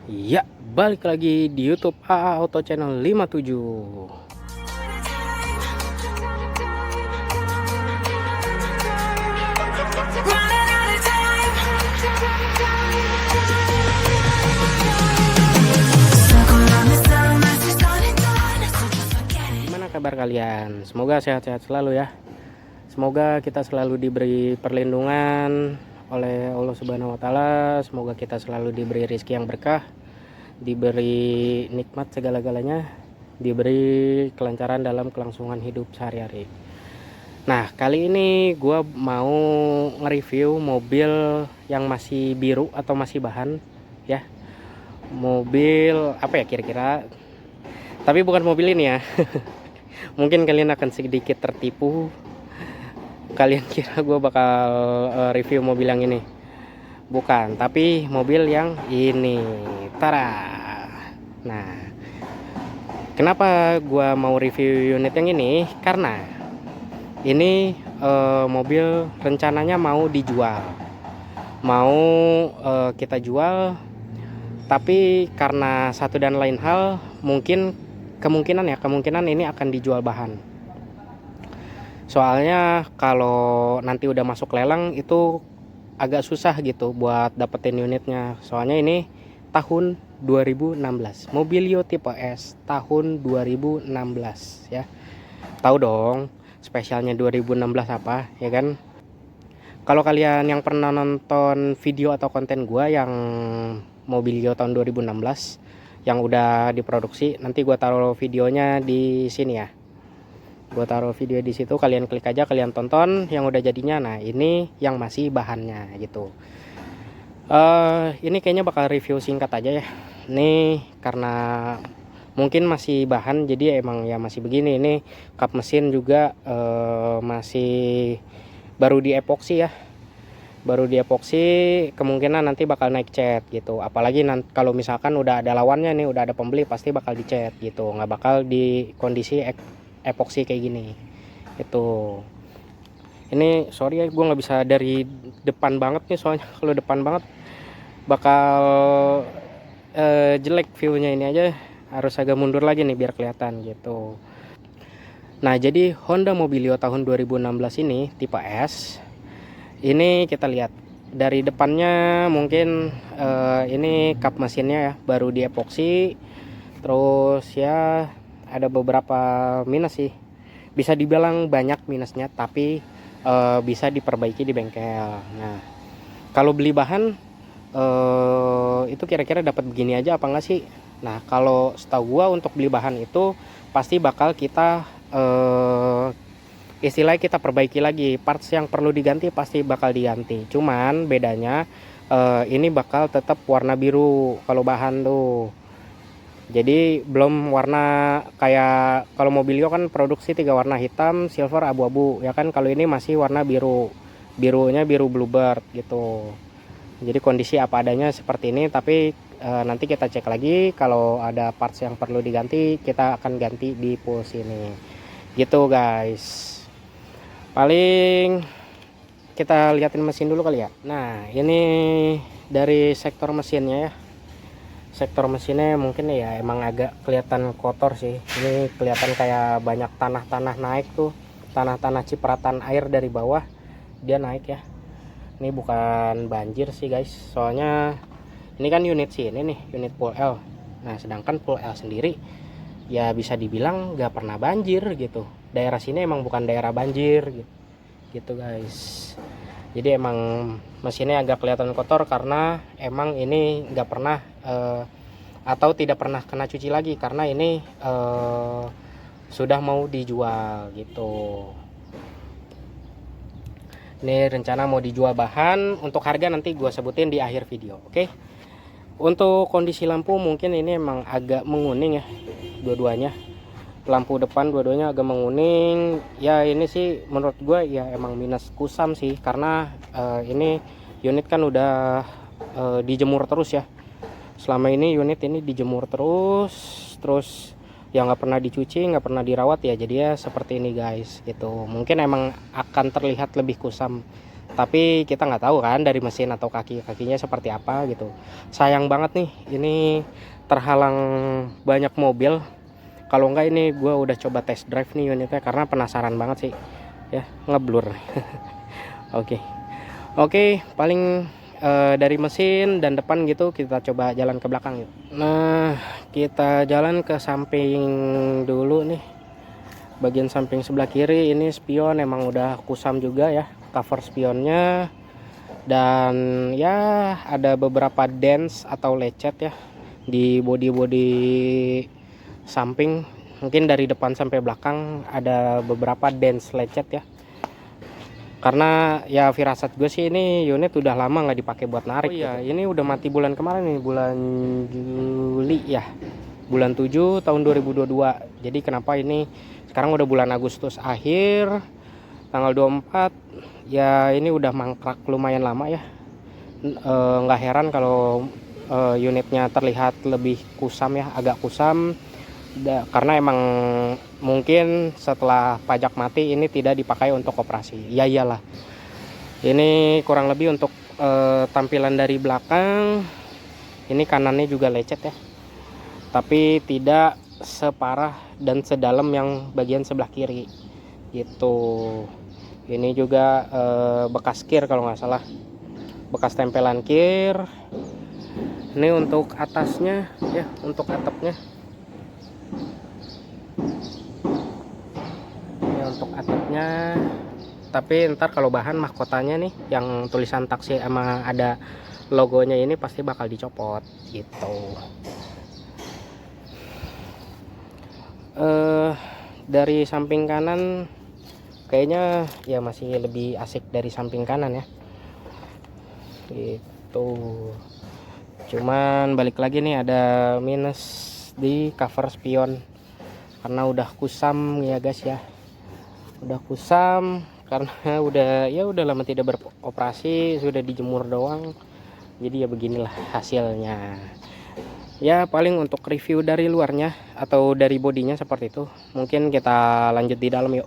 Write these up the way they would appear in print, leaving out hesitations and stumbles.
Ya, balik lagi di YouTube AA Auto Channel 57. Gimana kabar kalian? Semoga sehat-sehat selalu ya. Semoga kita selalu diberi perlindungan oleh Allah Subhanahu wa taala. Semoga kita selalu diberi rezeki yang berkah, diberi nikmat segala-galanya, diberi kelancaran dalam kelangsungan hidup sehari-hari. Nah, kali ini gue mau nge-review mobil yang masih biru atau masih bahan ya. Mobil apa ya kira-kira? Tapi bukan mobil ini ya. Mungkin kalian akan sedikit tertipu. Kalian kira gue bakal review mobil yang ini. Bukan, tapi mobil yang ini. Tara. Nah, kenapa gue mau review unit yang ini? Karena ini mobil rencananya mau dijual. Mau kita jual, tapi karena satu dan lain hal kemungkinan ini akan dijual bahan. Soalnya kalau nanti udah masuk lelang itu agak susah gitu buat dapetin unitnya. Soalnya ini tahun 2016, Mobilio tipe S tahun 2016 ya. Tahu dong spesialnya 2016 apa ya kan? Kalau kalian yang pernah nonton video atau konten gua yang Mobilio tahun 2016 yang udah diproduksi, nanti gua taruh videonya di sini ya. Gue taruh video di situ, kalian klik aja, kalian tonton yang udah jadinya. Nah, ini yang masih bahannya gitu. Ini kayaknya bakal review singkat aja ya. Ini karena mungkin masih bahan, jadi emang ya masih begini. Ini kap mesin juga masih baru di epoksi ya. Baru di epoksi, kemungkinan nanti bakal naik cat gitu. Apalagi nanti kalau misalkan udah ada lawannya nih, udah ada pembeli, pasti bakal dicat gitu. Nggak bakal di kondisi epoksi kayak gini itu. Ini sorry ya, gue nggak bisa dari depan banget nih, soalnya kalau depan banget bakal jelek viewnya. Ini aja harus agak mundur lagi nih biar kelihatan gitu. Nah, jadi Honda Mobilio tahun 2016 ini tipe S. Ini kita lihat dari depannya, mungkin ini kap mesinnya ya baru di epoksi. Terus ya ada beberapa minus sih, bisa dibilang banyak minusnya, tapi bisa diperbaiki di bengkel. Nah, kalau beli bahan itu kira-kira dapat begini aja apa enggak sih? Nah, kalau setahu gua untuk beli bahan itu pasti bakal kita istilahnya kita perbaiki lagi, parts yang perlu diganti pasti bakal diganti. Cuman bedanya ini bakal tetap warna biru kalau bahan tuh. Jadi belum warna kayak kalau Mobilio kan produksi 3 warna, hitam, silver, abu-abu ya kan. Kalau ini masih warna biru, birunya biru bluebird gitu. Jadi kondisi apa adanya seperti ini, tapi nanti kita cek lagi kalau ada parts yang perlu diganti, kita akan ganti di pool sini gitu guys. Paling kita liatin mesin dulu kali ya. Nah, ini dari sektor mesinnya ya. Sektor mesinnya mungkin ya emang agak kelihatan kotor sih. Ini kelihatan kayak banyak tanah-tanah naik tuh, tanah-tanah cipratan air dari bawah dia naik ya. Ini bukan banjir sih guys, soalnya ini kan unit sini nih, unit pool L. Nah, sedangkan pool L sendiri ya bisa dibilang gak pernah banjir gitu. Daerah sini emang bukan daerah banjir gitu guys. Jadi emang mesinnya agak kelihatan kotor karena emang ini nggak pernah atau tidak pernah kena cuci lagi, karena ini sudah mau dijual gitu. Ini rencana mau dijual bahan. Untuk harga nanti gue sebutin di akhir video, oke? Untuk kondisi lampu mungkin ini emang agak menguning ya, dua-duanya. Lampu depan dua-duanya agak menguning ya. Ini sih menurut gue ya emang minus kusam sih, karena ini unit kan udah dijemur terus ya. Selama ini unit ini dijemur terus ya, nggak pernah dicuci, nggak pernah dirawat ya, jadi ya seperti ini guys gitu. Mungkin emang akan terlihat lebih kusam tapi kita nggak tahu kan dari mesin atau kaki-kakinya seperti apa gitu. Sayang banget nih ini terhalang banyak mobil. Kalau enggak ini gue udah coba test drive nih unitnya karena penasaran banget sih ya, ngeblur. Oke. Oke, paling dari mesin dan depan gitu kita coba jalan ke belakang yuk. Nah, kita jalan ke samping dulu nih. Bagian samping sebelah kiri ini spion emang udah kusam juga ya, cover spionnya. Dan ya ada beberapa dents atau lecet ya di bodi-bodi samping. Mungkin dari depan sampai belakang ada beberapa dents lecet ya. Karena ya firasat gue sih ini unit udah lama nggak dipakai buat narik. Oh iya, gitu. Ini udah mati bulan kemarin nih, bulan Juli ya, bulan 7 tahun 2022. Jadi kenapa ini sekarang udah bulan Agustus akhir, tanggal 24 ya, ini udah mangkrak lumayan lama ya. Nggak heran kalau unitnya terlihat lebih kusam ya, agak kusam. Karena emang mungkin setelah pajak mati ini tidak dipakai untuk operasi. Ya iyalah, ini kurang lebih untuk tampilan dari belakang. Ini kanannya juga lecet ya, tapi tidak separah dan sedalam yang bagian sebelah kiri gitu. Ini juga bekas kir kalau nggak salah, bekas tempelan kir. Ini untuk atasnya ya, untuk atapnya. Untuk atapnya, tapi ntar kalau bahan mahkotanya nih yang tulisan taksi sama ada logonya ini pasti bakal dicopot gitu. Dari samping kanan kayaknya ya masih lebih asik dari samping kanan ya gitu. Cuman balik lagi nih ada minus di cover spion karena udah kusam ya guys ya, udah kusam karena udah lama tidak beroperasi, sudah dijemur doang. Jadi ya beginilah hasilnya ya. Paling untuk review dari luarnya atau dari bodinya seperti itu. Mungkin kita lanjut di dalam yuk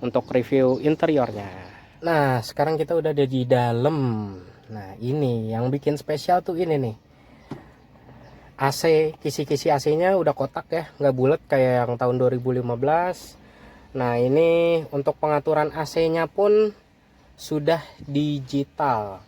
untuk review interiornya. Nah sekarang kita udah ada di dalam. Nah ini yang bikin spesial tuh ini nih, AC, kisi-kisi AC nya udah kotak ya, nggak bulat kayak yang tahun 2015. Nah ini untuk pengaturan AC nya pun sudah digital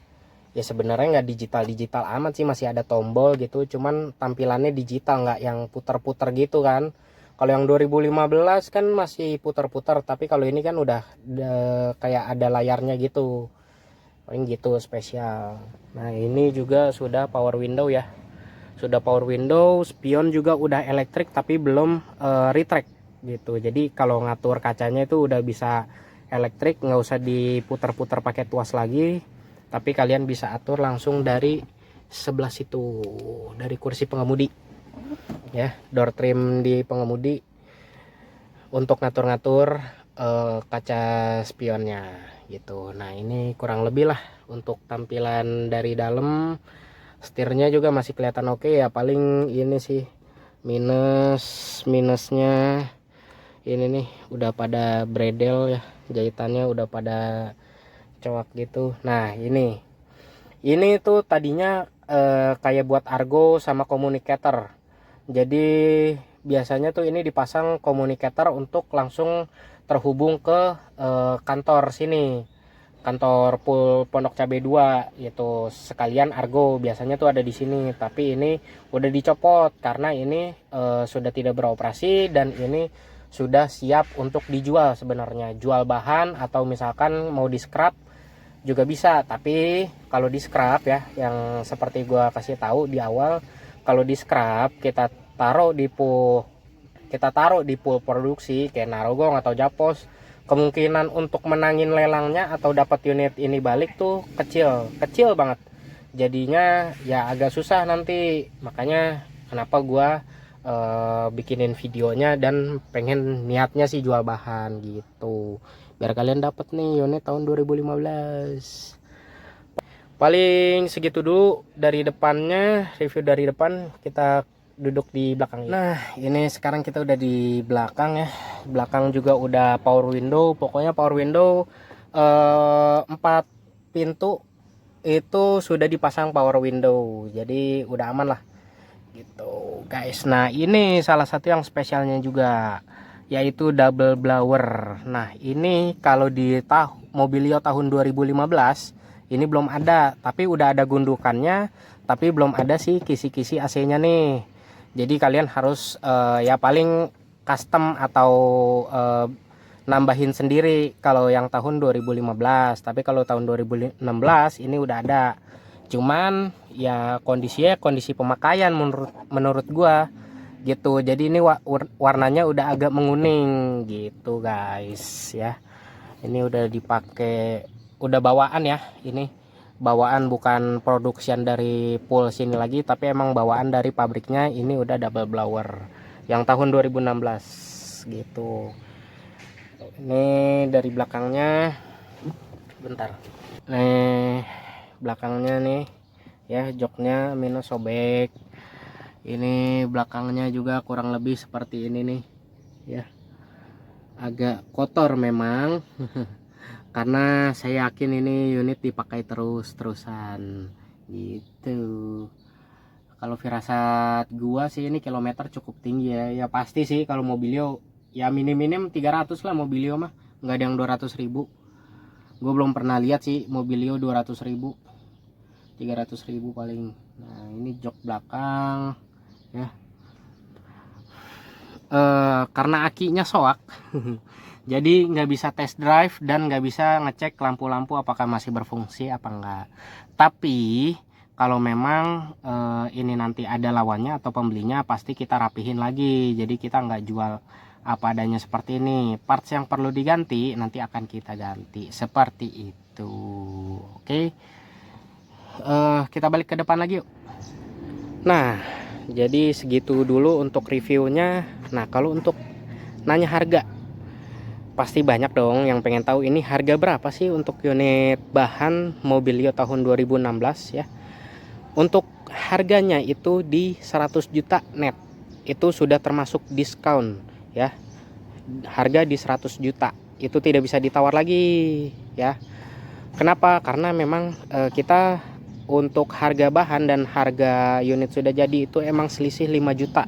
ya. Sebenarnya nggak digital amat sih, masih ada tombol gitu, cuman tampilannya digital, nggak yang putar-putar gitu kan. Kalau yang 2015 kan masih putar-putar, tapi kalau ini kan udah kayak ada layarnya gitu, paling gitu spesial. Nah ini juga sudah power window ya, sudah power window. Spion juga udah elektrik tapi belum retract gitu. Jadi kalau ngatur kacanya itu udah bisa elektrik, nggak usah diputar-putar pakai tuas lagi, tapi kalian bisa atur langsung dari sebelah situ, dari kursi pengemudi ya, door trim di pengemudi untuk ngatur-ngatur kaca spionnya gitu. Nah ini kurang lebih lah untuk tampilan dari dalam. Setirnya juga masih kelihatan oke ya. Paling ini sih minusnya ini nih, udah pada bredel ya, jahitannya udah pada coak gitu. Nah ini tuh tadinya kayak buat argo sama communicator. Jadi biasanya tuh ini dipasang communicator untuk langsung terhubung ke kantor sini, kantor Pondok Cabe 2 gitu, sekalian argo biasanya tuh ada di sini. Tapi ini udah dicopot karena ini sudah tidak beroperasi dan ini sudah siap untuk dijual. Sebenarnya jual bahan atau misalkan mau di scrap juga bisa. Tapi kalau di scrap ya, yang seperti gua kasih tahu di awal, kalau di scrap kita taruh di pool produksi kayak Narogong atau Japos, kemungkinan untuk menangin lelangnya atau dapat unit ini balik tuh kecil banget. Jadinya ya agak susah nanti. Makanya kenapa gua bikinin videonya dan pengen niatnya sih jual bahan gitu, biar kalian dapat nih unit tahun 2015. Paling segitu dulu dari depannya, review dari depan. Kita duduk di belakang. Nah ini sekarang kita udah di belakang ya. Belakang juga udah power window. Pokoknya power window 4 pintu itu sudah dipasang power window, jadi udah aman lah gitu guys. Nah ini salah satu yang spesialnya juga, yaitu double blower. Nah ini kalau di Mobilio tahun 2015 ini belum ada, tapi udah ada gundukannya, tapi belum ada sih kisi-kisi AC nya nih. Jadi kalian harus ya paling custom atau nambahin sendiri kalau yang tahun 2015. Tapi kalau tahun 2016 ini udah ada, cuman ya kondisinya kondisi pemakaian menurut gua gitu. Jadi ini warnanya udah agak menguning gitu guys ya. Ini udah dipakai, udah bawaan ya, ini bawaan bukan production dari pool sini lagi, tapi emang bawaan dari pabriknya. Ini udah double blower yang tahun 2016 gitu. Ini dari belakangnya, bentar, nih belakangnya nih ya, joknya minus sobek. Ini belakangnya juga kurang lebih seperti ini nih ya, agak kotor memang karena saya yakin ini unit dipakai terus-terusan gitu. Kalau firasat gua sih ini kilometer cukup tinggi ya. Ya pasti sih kalau Mobilio ya minim-minim 300 lah Mobilio mah, nggak ada yang 200.000. Gue belum pernah lihat sih Mobilio 200.000, 300.000 paling. Nah ini jok belakang ya, karena akinya soak jadi nggak bisa test drive dan nggak bisa ngecek lampu-lampu apakah masih berfungsi apa enggak. Tapi kalau memang ini nanti ada lawannya atau pembelinya, pasti kita rapihin lagi. Jadi kita nggak jual apa adanya seperti ini. Parts yang perlu diganti nanti akan kita ganti seperti itu. Oke, kita balik ke depan lagi yuk. Nah jadi segitu dulu untuk reviewnya. Nah kalau untuk nanya harga, pasti banyak dong yang pengen tahu ini harga berapa sih untuk unit bahan Mobilio tahun 2016 ya. Untuk harganya itu di 100 juta net, itu sudah termasuk diskon ya. Harga di 100 juta itu tidak bisa ditawar lagi ya. Kenapa? Karena memang kita untuk harga bahan dan harga unit sudah jadi itu emang selisih 5 juta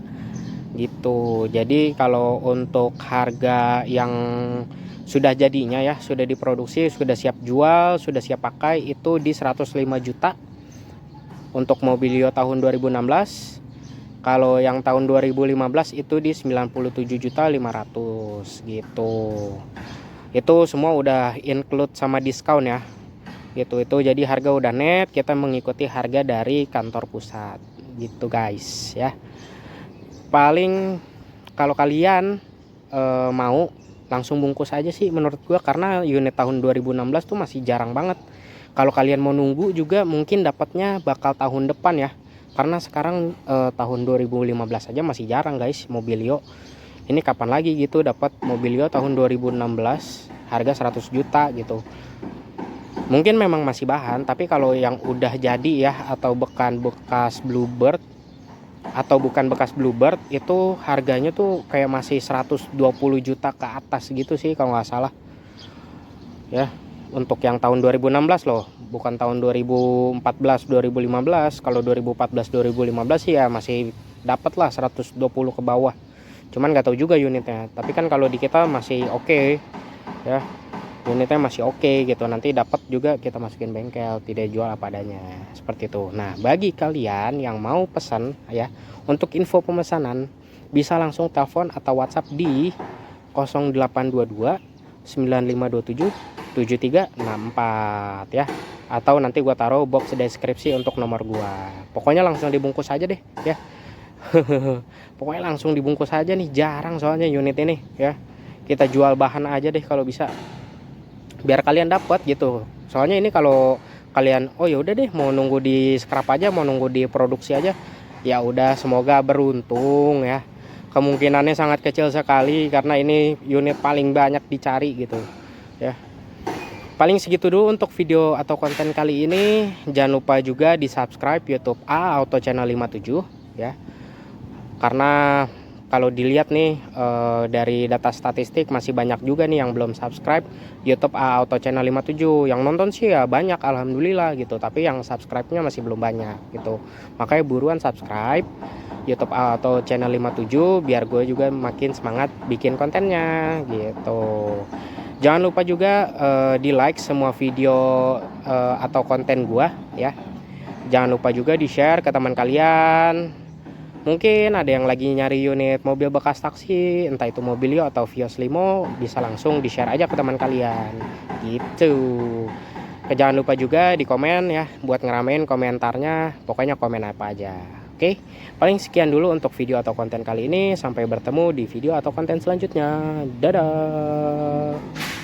gitu. Jadi kalau untuk harga yang sudah jadinya ya, sudah diproduksi, sudah siap jual, sudah siap pakai, itu di 105 juta untuk Mobilio tahun 2016. Kalau yang tahun 2015 itu di 97.500.000 gitu. Itu semua udah include sama diskon ya. Gitu, itu jadi harga udah net, kita mengikuti harga dari kantor pusat gitu guys ya. Paling kalau kalian mau langsung bungkus aja sih menurut gua, karena unit tahun 2016 tuh masih jarang banget. Kalau kalian mau nunggu juga mungkin dapatnya bakal tahun depan ya, karena sekarang tahun 2015 aja masih jarang guys Mobilio. Ini kapan lagi gitu dapat Mobilio tahun 2016 harga 100 juta gitu. Mungkin memang masih bahan, tapi kalau yang udah jadi ya, atau bekas Bluebird atau bukan bekas Bluebird, itu harganya tuh kayak masih 120 juta ke atas gitu sih kalau nggak salah ya. Untuk yang tahun 2016 loh, bukan tahun 2014 2015. Kalau 2014 2015 sih ya masih dapat lah 120 ke bawah, cuman nggak tahu juga unitnya. Tapi kan kalau di kita masih oke ya, unitnya masih oke gitu. Nanti dapat juga kita masukin bengkel, tidak jual apa adanya seperti itu. Nah bagi kalian yang mau pesan ya, untuk info pemesanan bisa langsung telepon atau WhatsApp di 0822 9527 7364 ya, atau nanti gua taruh box deskripsi untuk nomor gua. Pokoknya langsung dibungkus aja deh ya. Pokoknya langsung dibungkus aja nih, jarang soalnya unit ini ya. Kita jual bahan aja deh kalau bisa, biar kalian dapat gitu. Soalnya ini kalau kalian oh ya udah deh mau nunggu di scrap aja, mau nunggu di produksi aja, ya udah semoga beruntung ya. Kemungkinannya sangat kecil sekali karena ini unit paling banyak dicari gitu ya. Paling segitu dulu untuk video atau konten kali ini. Jangan lupa juga di subscribe YouTube A Auto Channel 57 ya, karena kalau dilihat nih dari data statistik masih banyak juga nih yang belum subscribe YouTube A Auto Channel 57. Yang nonton sih ya banyak alhamdulillah gitu, tapi yang subscribe-nya masih belum banyak gitu. Makanya buruan subscribe YouTube A Auto Channel 57 biar gue juga makin semangat bikin kontennya gitu. Jangan lupa juga di like semua video atau konten gua ya. Jangan lupa juga di share ke teman kalian. Mungkin ada yang lagi nyari unit mobil bekas taksi, entah itu Mobilio atau Vios Limo, bisa langsung di share aja ke teman kalian gitu. Jangan lupa juga di komen ya buat ngeramein komentarnya, pokoknya komen apa aja. Oke, paling sekian dulu untuk video atau konten kali ini. Sampai bertemu di video atau konten selanjutnya. Dadah.